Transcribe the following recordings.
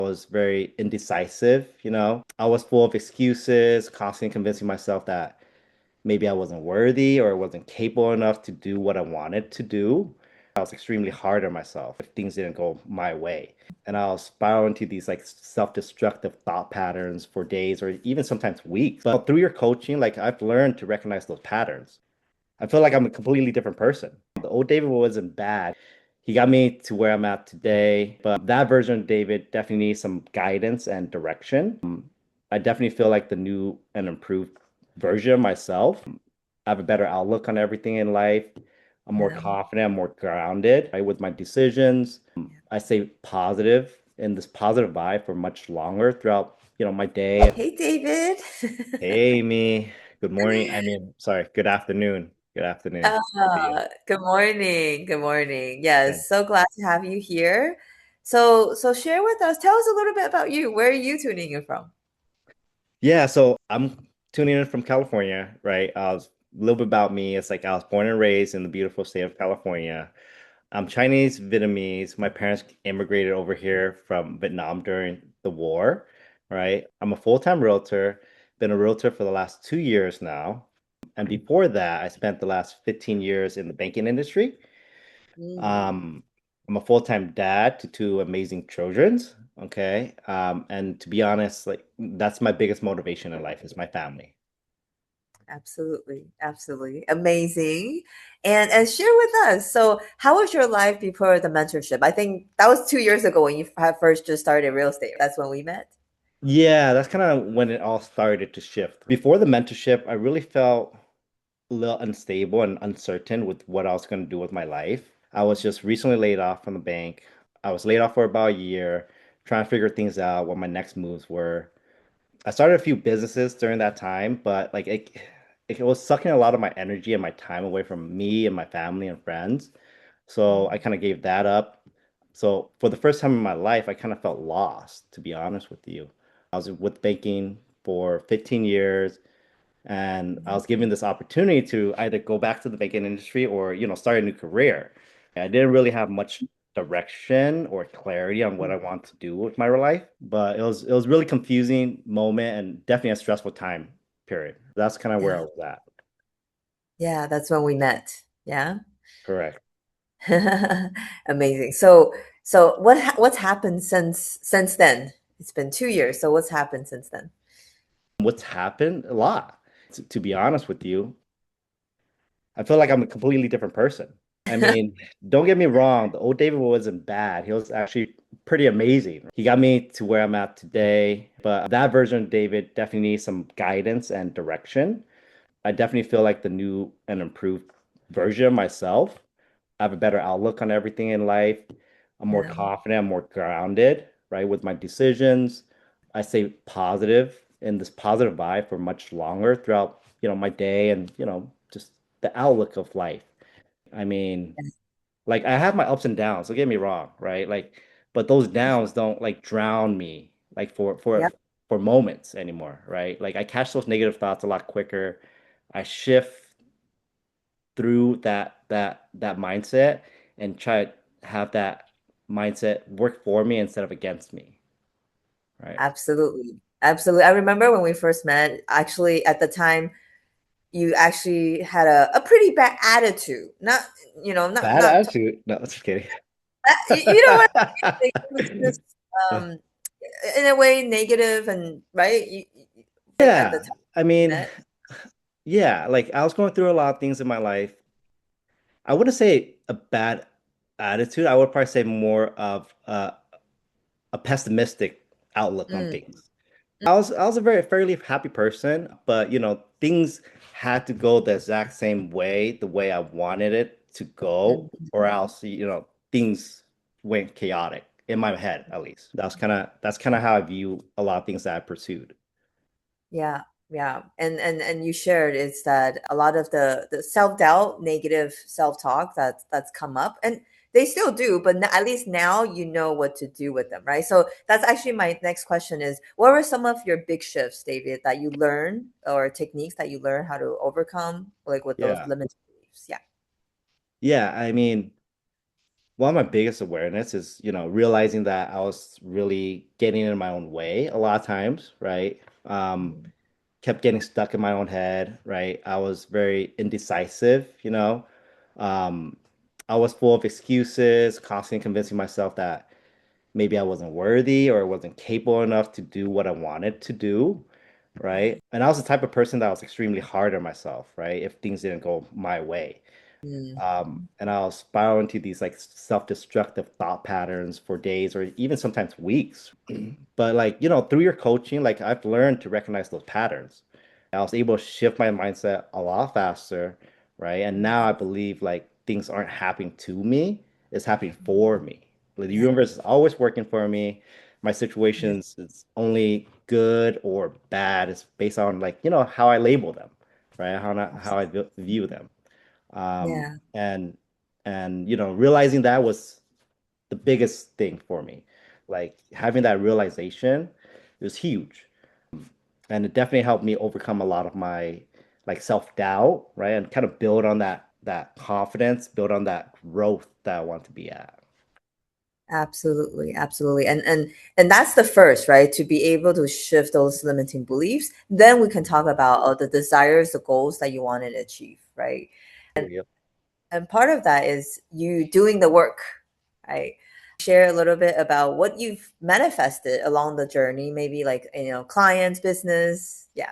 I was very indecisive, you know. I was full of excuses, constantly convincing myself that maybe I wasn't worthy or I wasn't capable enough to do what I wanted to do. I was extremely hard on myself if things didn't go my way. And I'll spiral into these like self-destructive thought patterns for days or even sometimes weeks. But through your coaching, like I've learned to recognize those patterns. I feel like I'm a completely different person. The old David wasn't bad. He got me to where I'm at today, but that version of David definitely needs some guidance and direction. I definitely feel like the new and improved version of myself. I have a better outlook on everything in life. I'm more Yeah. confident, I'm more grounded, right, with my decisions. I stay positive in this positive vibe for much longer throughout, my day. Hey, David. Hey, me. Good morning. I mean, sorry, good afternoon. Good afternoon to you. Good morning. Good morning. Yeah. Yes, so glad to have you here. So share with us. Tell us a little bit about you. Where are you tuning in from? Yeah, so I'm tuning in from California, right? A little bit about me. It's like I was born and raised in the beautiful state of California. I'm Chinese Vietnamese. My parents immigrated over here from Vietnam during the war, right? I'm a full-time realtor, been a realtor for the last 2 years now. And before that, I spent the last 15 years in the banking industry. Mm. Um, I'm a full-time dad to two amazing children. Okay. And to be honest, like that's my biggest motivation in life is my family. Absolutely. Absolutely. Amazing. And share with us. So how was your life before the mentorship? I think that was 2 years ago when you had first just started real estate. That's when we met. Yeah, that's kind of when it all started to shift. Before the mentorship, I really felt a little unstable and uncertain with what I was going to do with my life. I was just recently laid off from the bank. I was laid off for about a year, trying to figure things out, what my next moves were. I started a few businesses during that time, but like it was sucking a lot of my energy and my time away from me and my family and friends. So I Mm. kind of gave that up. So for the first time in my life, I kind of felt lost, to be honest with you. I was with banking for 15 years and I was given this opportunity to either go back to the banking industry or, start a new career. I didn't really have much direction or clarity on what I want to do with my life, but it was really confusing moment and definitely a stressful time period. That's kind of where I Yeah. was at. Yeah, that's when we met. Yeah. Correct. Amazing. So what's happened since then? It's been 2 years. So what's happened since then? What's happened? A lot. To be honest with you, I feel like I'm a completely different person. I mean, don't get me wrong, the old David wasn't bad. He was actually pretty amazing. He got me to where I'm at today, but that version of David definitely needs some guidance and direction. I definitely feel like the new and improved version of myself. I have a better outlook on everything in life. I'm more Yeah. confident, I'm more grounded, right, with my decisions. I stay positive in this positive vibe for much longer throughout, my day and, just the outlook of life. I mean, like I have my ups and downs, don't get me wrong, right? Like, but those downs don't like drown me like Yep. for moments anymore, right? Like I catch those negative thoughts a lot quicker. I shift through that mindset and try to have that mindset work for me instead of against me, right? Absolutely. Absolutely. I remember when we first met, actually at the time you actually had a pretty bad attitude. Not, Bad not attitude. No, just kidding. you know what I mean? It was just um in a way negative and right? Like at the Yeah, time I we mean, met. yeah, like I was going through a lot of things in my life. I wouldn't say a bad attitude. I would probably say more of a pessimistic outlook on Mm, things. I was a very fairly happy person, but things had to go the exact same way, the way I wanted it to go, mm. or else, things went chaotic in my head, at least. That's kind of how I view a lot of things that I pursued. Yeah, yeah. And you shared is that a lot of the self-doubt, negative self-talk that's come up and they still do, but at least now you know what to do with them, right? So that's actually my next question is what were some of your big shifts, David, that you learned or techniques that you learned how to overcome like with those Yeah. limited beliefs? Yeah. Yeah, I mean, one of my biggest awareness is, realizing that I was really getting in my own way a lot of times, right? Mhm. Kept getting stuck in my own head, right? I was very indecisive. Um, I was full of excuses, constantly convincing myself that maybe I wasn't worthy or wasn't capable enough to do what I wanted to do, right? And I was the type of person that was extremely hard on myself, right? If things didn't go my way. Mm. And I'll spiral into these like self-destructive thought patterns for days or even sometimes weeks. But like, through your coaching, like I've learned to recognize those patterns. I was able to shift my mindset a lot faster, right? And now I believe like things aren't happening to me, it's happening for me. Like, the Yeah. universe is always working for me. My Yeah. situations is only good or bad. It's based on like, how I label them, right? How I view them. Um, Yeah. and realizing that was the biggest thing for me. Like having that realization was huge. And it definitely helped me overcome a lot of my like self-doubt, right? And kind of build on that confidence, build on that growth that I want to be at. Absolutely, absolutely. And that's the first, right? To be able to shift those limiting beliefs, then we can talk about the desires, the goals that you want to achieve, right? Yep. And part of that is you doing the work, right? Share a little bit about what you've manifested along the journey, maybe like, clients, business. Yeah.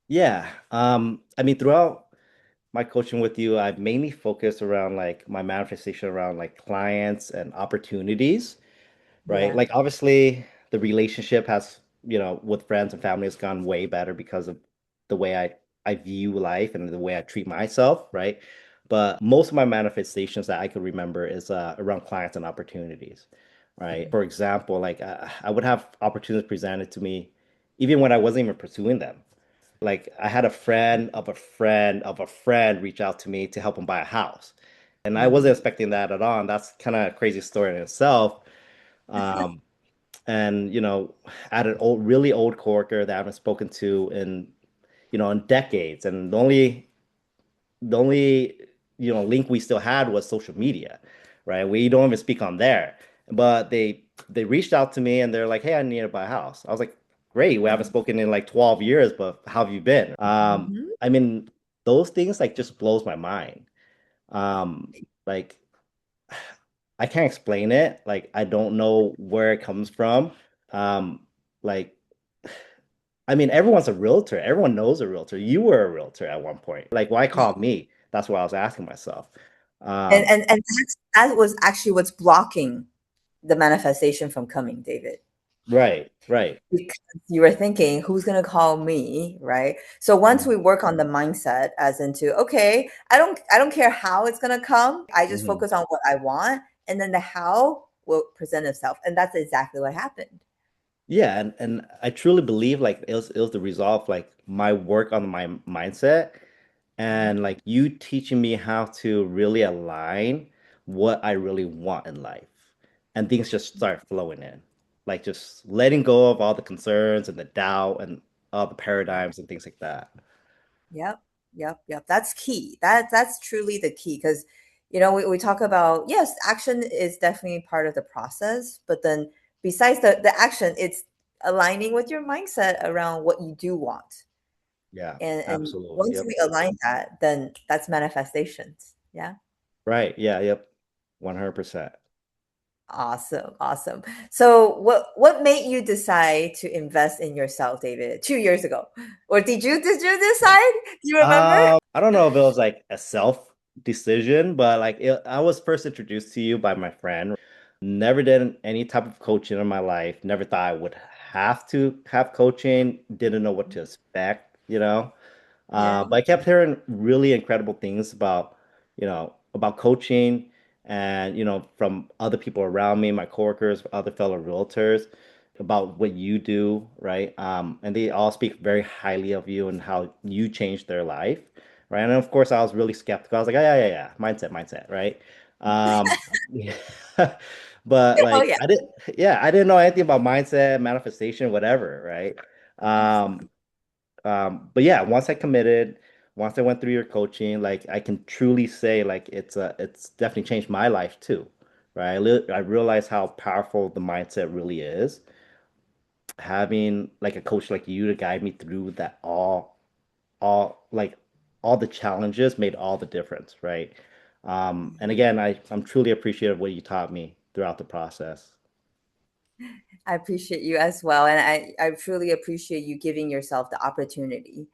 Yeah. I mean, throughout my coaching with you, I've mainly focused around like my manifestation around like clients and opportunities, right? Yeah. Like obviously the relationship has, with friends and family has gone way better because of the way I view life and the way I treat myself, right? But most of my manifestations that I could remember is around clients and opportunities, right? For example, like I would have opportunities presented to me even when I wasn't even pursuing them. Like I had a friend of a friend of a friend reach out to me to help him buy a house. And I wasn't Mhm. expecting that at all. And that's kind of a crazy story in itself. Um, and I had an really old coworker that I haven't spoken to in decades, and the only link we still had was social media, right? We don't even speak on there, but they reached out to me and they're like, "Hey, I need to buy a house." I was like, "Great, we haven't spoken in like 12 years, but how have you been?" Mhm. I mean, those things like just blows my mind. Like I can't explain it. Like I don't know where it comes from. Um, like I mean, everyone's a realtor. Everyone knows a realtor. You were a realtor at one point. Like, why call me? That's what I was asking myself. Um, And that was actually what's blocking the manifestation from coming, David. right, right. Because you were thinking, who's going to call me, right? So once we work on the mindset as into, okay, I don't care how it's going to come. I just Mhm. focus on what I want, and then the how will present itself. And that's exactly what happened. Yeah, and I truly believe like it was the result of like my work on my mindset and like you teaching me how to really align what I really want in life. And things just start flowing in. Like just letting go of all the concerns and the doubt and all the paradigms and things like that. Yep, yep. That's key. That's truly the key because we talk about, yes, action is definitely part of the process, but then besides the action, it's aligning with your mindset around what you do want. Yeah, And absolutely. once Yep. we align that, then that's manifestations. Yeah. Right. Yeah, yep. 100%. Awesome. Awesome. So what made you decide to invest in yourself, David, 2 years ago? Or did you decide? Do you remember? I don't know if it was like a self decision, but like I was first introduced to you by my friend. Never did any type of coaching in my life. Never thought I would have to have coaching. Didn't know what to expect. Yeah. But I kept hearing really incredible things about coaching and, from other people around me, my coworkers, other fellow realtors, about what you do, right? And they all speak very highly of you and how you changed their life, right? And of course, I was really skeptical. I was like, "Oh, yeah, yeah, yeah, mindset, right?" Um, but Oh like yeah. I didn't know anything about mindset, manifestation, whatever, right? Um, but yeah, once I committed, once I went through your coaching, like I can truly say like it's definitely changed my life too, right? I realize how powerful the mindset really is. Having like a coach like you to guide me through that all like all the challenges made all the difference, right? And again, I'm truly appreciative of what you taught me throughout the process. I appreciate you as well. And I truly appreciate you giving yourself the opportunity.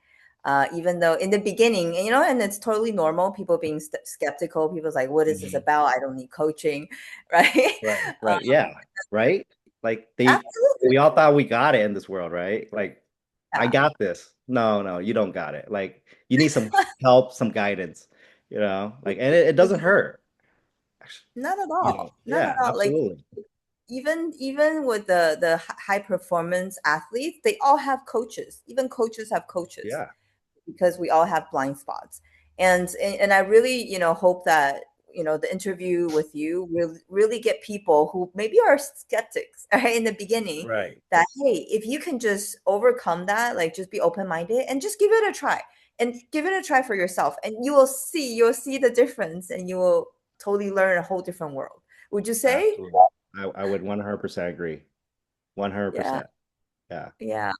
Even though in the beginning, and, and it's totally normal, people being skeptical, people's like, what is this Mhm. about? I don't need coaching, right? Right, um, right, yeah, right. Like we absolutely. all thought we got it in this world, right? Like I Yeah. got this. No, no, you don't got it. Like you need some help, some guidance, like, and it doesn't hurt. Actually, Not at all. Not at yeah, all. Like absolutely. even with the high performance athletes, they all have coaches. Even coaches have coaches, Yeah, because we all have blind spots. And I really, hope that, the interview with you will really get people who maybe are skeptics, right, in the beginning, right. that hey, if you can just overcome that, like just be open-minded and just give it a try, and give it a try for yourself, and you'll see the difference, and you will totally learn a whole different world. Would you say? Absolutely. I would 100% agree. Yeah. 100%. Yeah. Yeah.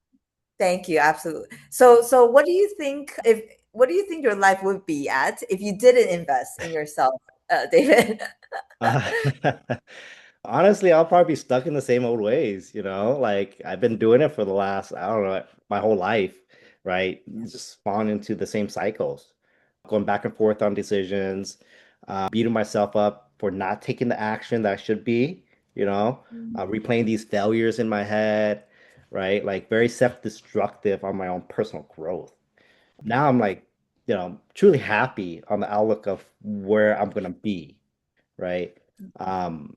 Thank you. Absolutely. So what do you think your life would be at if you didn't invest in yourself, David? Uh, honestly, I'll probably be stuck in the same old ways, Like I've been doing it for the last, I don't know, my whole life, right? Just falling into the same cycles, going back and forth on decisions, beating myself up for not taking the action that I should be, replaying these failures in my head, right? Like very self-destructive on my own personal growth. Now I'm like, truly happy on the outlook of where I'm gonna be, right? Um,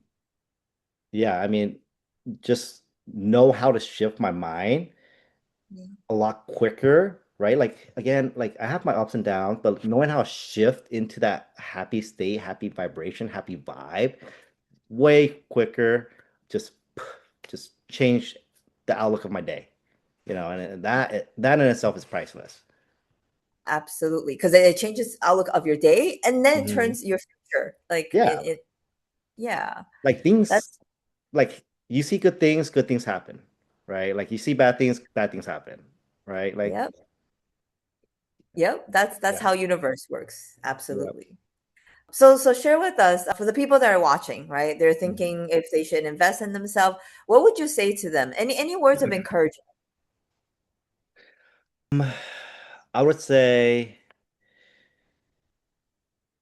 yeah, I mean, just know how to shift my mind Yeah. a lot quicker, right? Like again, like I have my ups and downs, but knowing how to shift into that happy state, happy vibration, happy vibe way quicker, just just change the outlook of my day, and that in itself is priceless. Absolutely, because it changes outlook of your day, and then it Hmm. turns your future. Like Yeah, yeah. like That's things, like you see good things happen, right? Like you see bad things happen, right? Like, yep, yep. That's yeah, how universe works. yeah. Absolutely. So share with us, for the people that are watching, right? They're Mhm. thinking if they should invest in themselves. What would you say to them? Any words of encouragement? I would say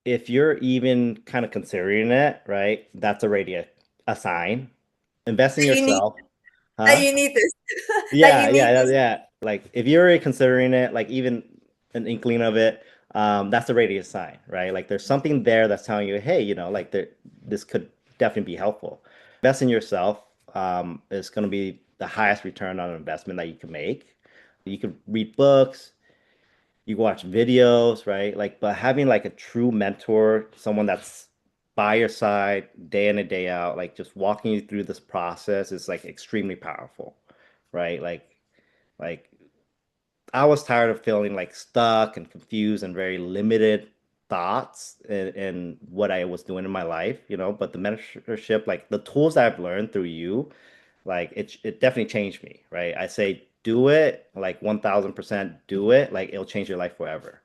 if you're even kind of considering it, right, that's already a sign. Invest in That you need yourself, that huh? you need this. That you Yeah, need yeah, yeah, this. yeah. Like if you're already considering it, like even an inkling of it, that's already a sign, right? Like there's something there that's telling you, hey, like this could definitely be helpful. Invest in yourself, is going to be the highest return on investment that you can make. You could read books, you can watch videos, right? Like, but having like a true mentor, someone that's by your side day in and day out, like just walking you through this process is like extremely powerful, right? Like I was tired of feeling like stuck and confused and very limited thoughts in what I was doing in my life, but the mentorship, like the tools that I've learned through you, like it definitely changed me, right? I say do it, like 1000% do it, like it'll change your life forever.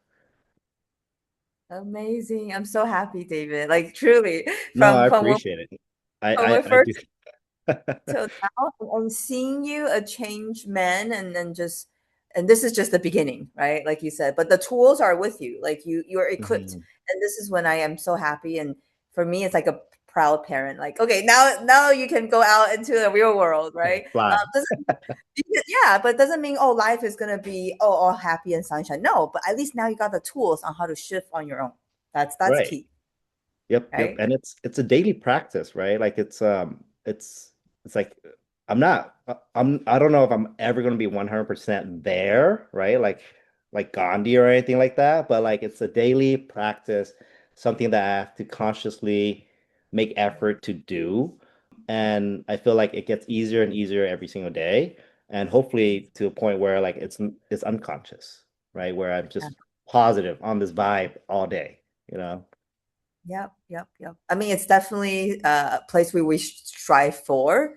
Amazing. I'm so happy, David. Like truly, No, I from appreciate it. I when we I, I do. first till now, and seeing you a changed man, and this is just the beginning, right, like you said, but the tools are with you, like you're equipped. Mhm. And this is when I am so happy, and for me it's like a proud parent, like okay, now you can go out into the real world, Yeah, right? fly. Doesn't Yeah, but doesn't mean, oh, life is gonna be, oh, all happy and sunshine. No, but at least now you got the tools on how to shift on your own. That's Right. key, Yep, yep. right? And it's a daily practice, right? Like it's like I don't know if I'm ever going to be 100% there, right? Like Gandhi or anything like that, but like it's a daily practice, something that I have to consciously make effort to do. And I feel like it gets easier and easier every single day, and hopefully to a point where like it's unconscious, right? Where I'm Yeah, just positive on this vibe all day, you know? Yep, yep, yep. I mean, it's definitely a place we strive for,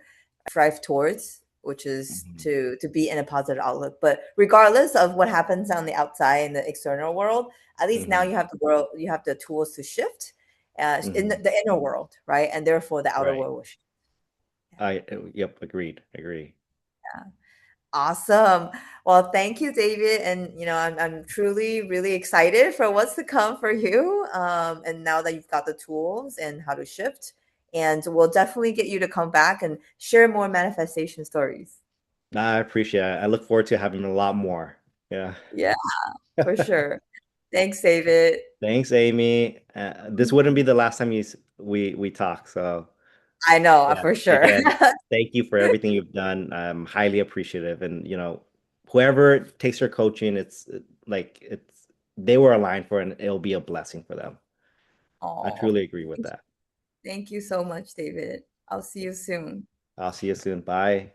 strive towards, which is Mhm. to be in a positive outlook. But regardless of what happens on the outside in the external world, at least now Mhm. you have the world, you have the tools to shift in Mhm. the inner world, right? And therefore, the outer Right. world will shift. Yep, agreed. Agree. Yeah. Awesome. Well, thank you, David. And I'm truly really excited for what's to come for you. And now that you've got the tools and how to shift, and we'll definitely get you to come back and share more manifestation stories. I appreciate it. I look forward to having a lot more. Yeah. Yeah, for sure. Thanks, David. Thanks, Amy. This wouldn't be the last time we talk. So I know, yeah, for sure. again, thank you for everything you've done. I'm highly appreciative. And whoever takes your coaching, it's they were aligned for it, and it'll be a blessing for them. I Oh, truly agree with that. thank you so much, David. I'll see you soon. I'll see you soon. Bye.